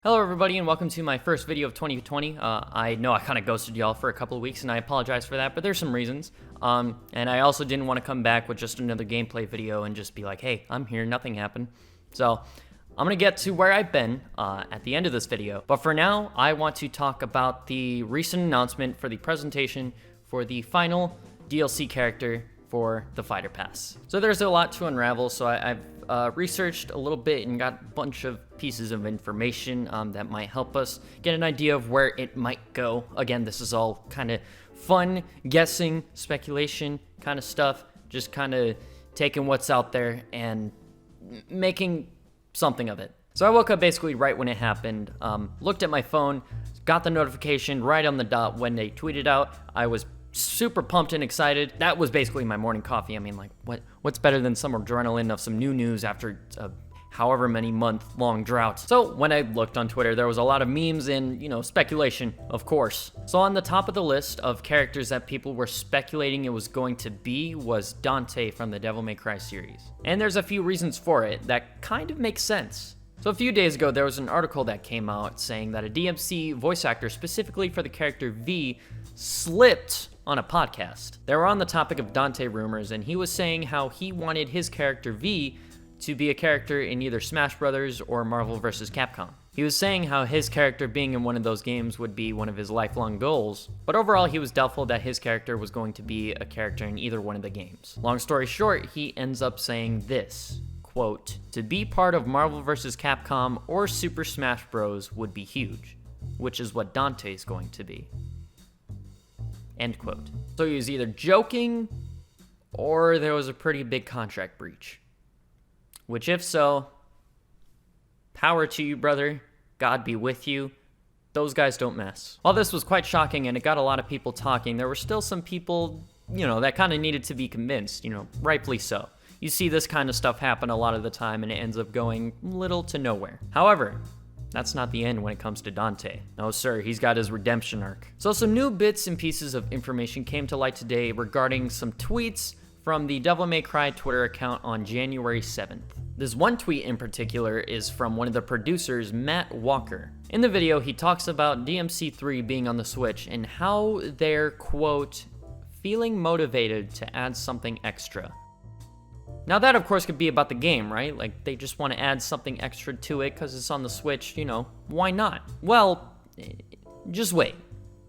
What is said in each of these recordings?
Hello everybody and welcome to my first video of 2020. I know I kind of ghosted y'all for a couple of weeks and I apologize for that, but there's some reasons. And I also didn't want to come back with just another gameplay video and just be like, hey, I'm here, nothing happened. So I'm going to get to where I've been at the end of this video. But for now, I want to talk about the recent announcement for the presentation for the final DLC character for the Fighter Pass. So there's a lot to unravel, so I've researched a little bit and got a bunch of pieces of information that might help us get an idea of where it might go. Again, this is all kind of fun, guessing, speculation kind of stuff, just kind of taking what's out there and making something of it. So I woke up basically right when it happened, looked at my phone, got the notification right on the dot when they tweeted out. I was super pumped and excited. That was basically my morning coffee. I mean, like, what's better than some adrenaline of some new news after a however many month-long drought? So when I looked on Twitter, there was a lot of memes and, speculation, of course. So on the top of the list of characters that people were speculating it was going to be was Dante from the Devil May Cry series. And there's a few reasons for it that kind of make sense. So a few days ago, there was an article that came out saying that a DMC voice actor specifically for the character V slipped on a podcast. They were on the topic of Dante rumors, and he was saying how he wanted his character V to be a character in either Smash Brothers or Marvel vs. Capcom. He was saying how his character being in one of those games would be one of his lifelong goals, but overall he was doubtful that his character was going to be a character in either one of the games. Long story short, he ends up saying this, quote, "To be part of Marvel vs. Capcom or Super Smash Bros. Would be huge, which is what Dante is going to be." End quote. So he was either joking or there was a pretty big contract breach. Which, if so, power to you, brother. God be with you. Those guys don't mess. While this was quite shocking and it got a lot of people talking, there were still some people, that kind of needed to be convinced, rightfully so. You see this kind of stuff happen a lot of the time and it ends up going little to nowhere. However, that's not the end when it comes to Dante. No sir, he's got his redemption arc. So some new bits and pieces of information came to light today regarding some tweets from the Devil May Cry Twitter account on January 7th. This one tweet in particular is from one of the producers, Matt Walker. In the video, he talks about DMC3 being on the Switch and how they're, quote, feeling motivated to add something extra. Now that, of course, could be about the game, right? Like, they just want to add something extra to it because it's on the Switch, why not? Well, just wait.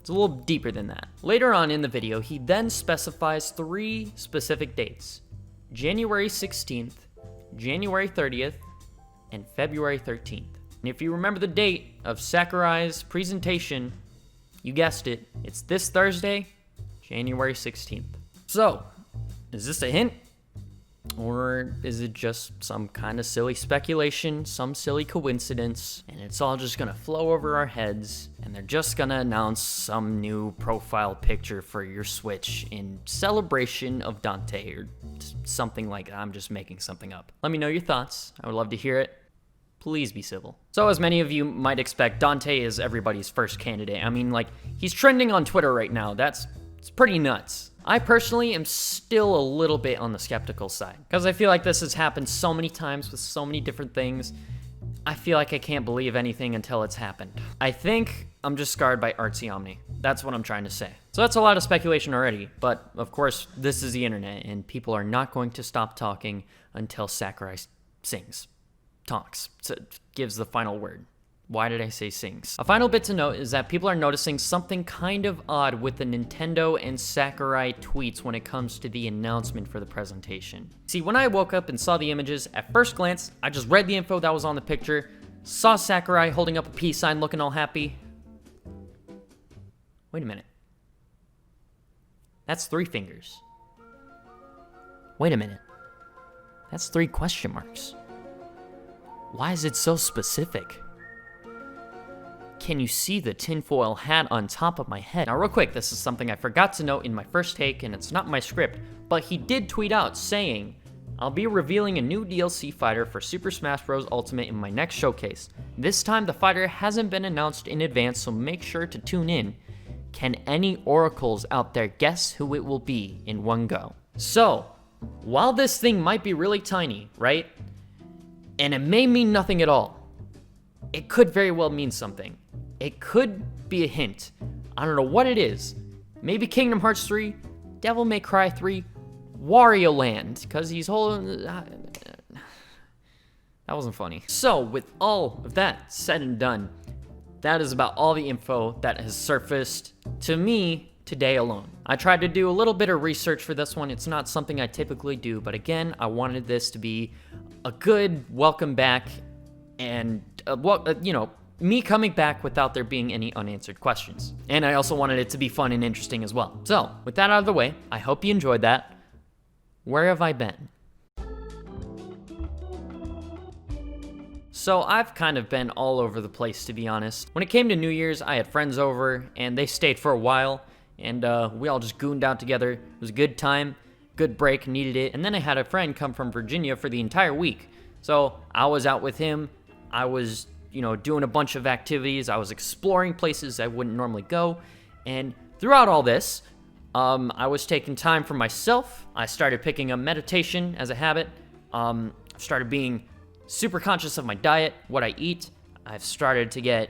It's a little deeper than that. Later on in the video, he then specifies 3 specific dates. January 16th, January 30th, and February 13th. And if you remember the date of Sakurai's presentation, you guessed it, it's this Thursday, January 16th. So, is this a hint? Or is it just some kind of silly speculation, some silly coincidence, and it's all just gonna flow over our heads, and they're just gonna announce some new profile picture for your Switch in celebration of Dante, or something like that. I'm just making something up. Let me know your thoughts. I would love to hear it. Please be civil. So as many of you might expect, Dante is everybody's first candidate. I mean, he's trending on Twitter right now. It's pretty nuts. I personally am still a little bit on the skeptical side because I feel like this has happened so many times with so many different things. I feel like I can't believe anything until it's happened. I think I'm just scarred by ArtsieSteph. That's what I'm trying to say. So that's a lot of speculation already, but of course this is the internet and people are not going to stop talking until Sakurai talks, so gives the final word. Why did I say sings? A final bit to note is that people are noticing something kind of odd with the Nintendo and Sakurai tweets when it comes to the announcement for the presentation. See, when I woke up and saw the images, at first glance, I just read the info that was on the picture, saw Sakurai holding up a peace sign looking all happy. Wait a minute. That's 3 fingers. Wait a minute. That's 3 question marks. Why is it so specific? Can you see the tinfoil hat on top of my head? Now real quick, this is something I forgot to note in my first take and it's not my script, but he did tweet out saying, "I'll be revealing a new DLC fighter for Super Smash Bros. Ultimate in my next showcase. This time the fighter hasn't been announced in advance, so make sure to tune in. Can any oracles out there guess who it will be in one go?" So, while this thing might be really tiny, right? And it may mean nothing at all, it could very well mean something. It could be a hint. I don't know what it is. Maybe Kingdom Hearts 3, Devil May Cry 3, Wario Land, because he's holding... that wasn't funny. So, with all of that said and done, that is about all the info that has surfaced to me today alone. I tried to do a little bit of research for this one. It's not something I typically do, but again, I wanted this to be a good welcome back and, me coming back without there being any unanswered questions. And I also wanted it to be fun and interesting as well. So, with that out of the way, I hope you enjoyed that. Where have I been? So I've kind of been all over the place, to be honest. When it came to New Year's, I had friends over, and they stayed for a while, and we all just gooned out together. It was a good time, good break, needed it. And then I had a friend come from Virginia for the entire week. So I was out with him. I was, doing a bunch of activities. I was exploring places I wouldn't normally go. And throughout all this, I was taking time for myself. I started picking up meditation as a habit. I've started being super conscious of my diet, what I eat. I've started to get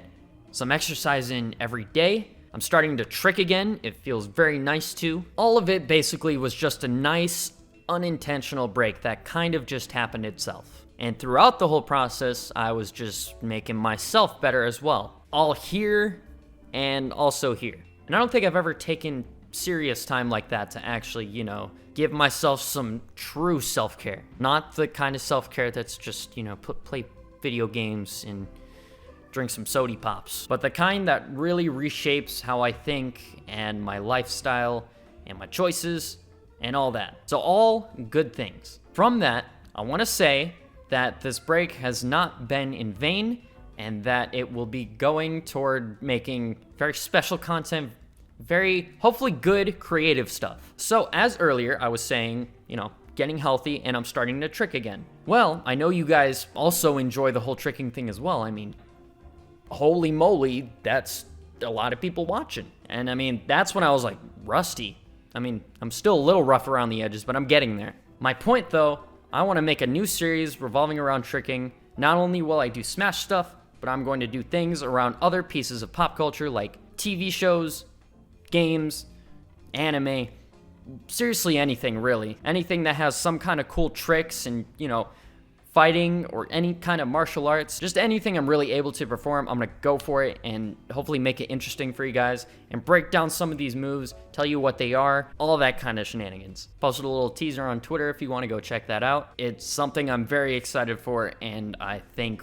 some exercise in every day. I'm starting to trick again. It feels very nice too. All of it basically was just a nice, unintentional break that kind of just happened itself. And throughout the whole process, I was just making myself better as well. All here and also here. And I don't think I've ever taken serious time like that to actually, give myself some true self-care. Not the kind of self-care that's just, play video games and drink some soda pops, but the kind that really reshapes how I think and my lifestyle and my choices and all that. So all good things. From that, I want to say that this break has not been in vain and that it will be going toward making very special content, very, hopefully good, creative stuff. So, as earlier, I was saying, getting healthy, and I'm starting to trick again. Well, I know you guys also enjoy the whole tricking thing as well. I mean, holy moly, that's a lot of people watching. And I mean, that's when I was like, rusty. I mean, I'm still a little rough around the edges, but I'm getting there. My point, though, I want to make a new series revolving around tricking. Not only will I do Smash stuff, but I'm going to do things around other pieces of pop culture, like TV shows, games, anime, seriously anything really. Anything that has some kind of cool tricks and, fighting or any kind of martial arts. Just anything I'm really able to perform, I'm gonna go for it and hopefully make it interesting for you guys and break down some of these moves, tell you what they are, all that kind of shenanigans. Posted a little teaser on Twitter if you want to go check that out. It's something I'm very excited for and I think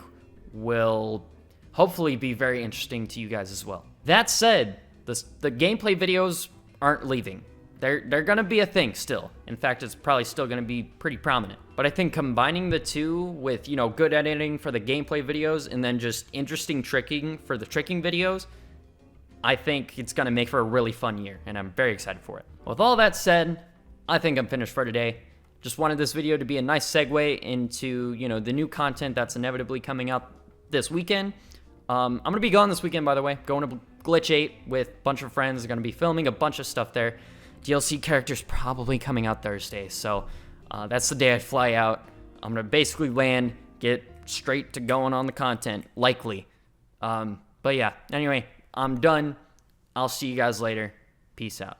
will hopefully be very interesting to you guys as well. That said, the gameplay videos aren't leaving. They're gonna be a thing still. In fact, it's probably still gonna be pretty prominent. But I think combining the two with, good editing for the gameplay videos and then just interesting tricking for the tricking videos, I think it's gonna make for a really fun year, and I'm very excited for it. With all that said, I think I'm finished for today. Just wanted this video to be a nice segue into, the new content that's inevitably coming out this weekend. I'm gonna be gone this weekend, by the way. Going to Glitch 8 with a bunch of friends. Gonna be filming a bunch of stuff there. DLC characters probably coming out Thursday, so that's the day I fly out. I'm gonna basically land, get straight to going on the content, likely. But yeah, anyway, I'm done. I'll see you guys later. Peace out.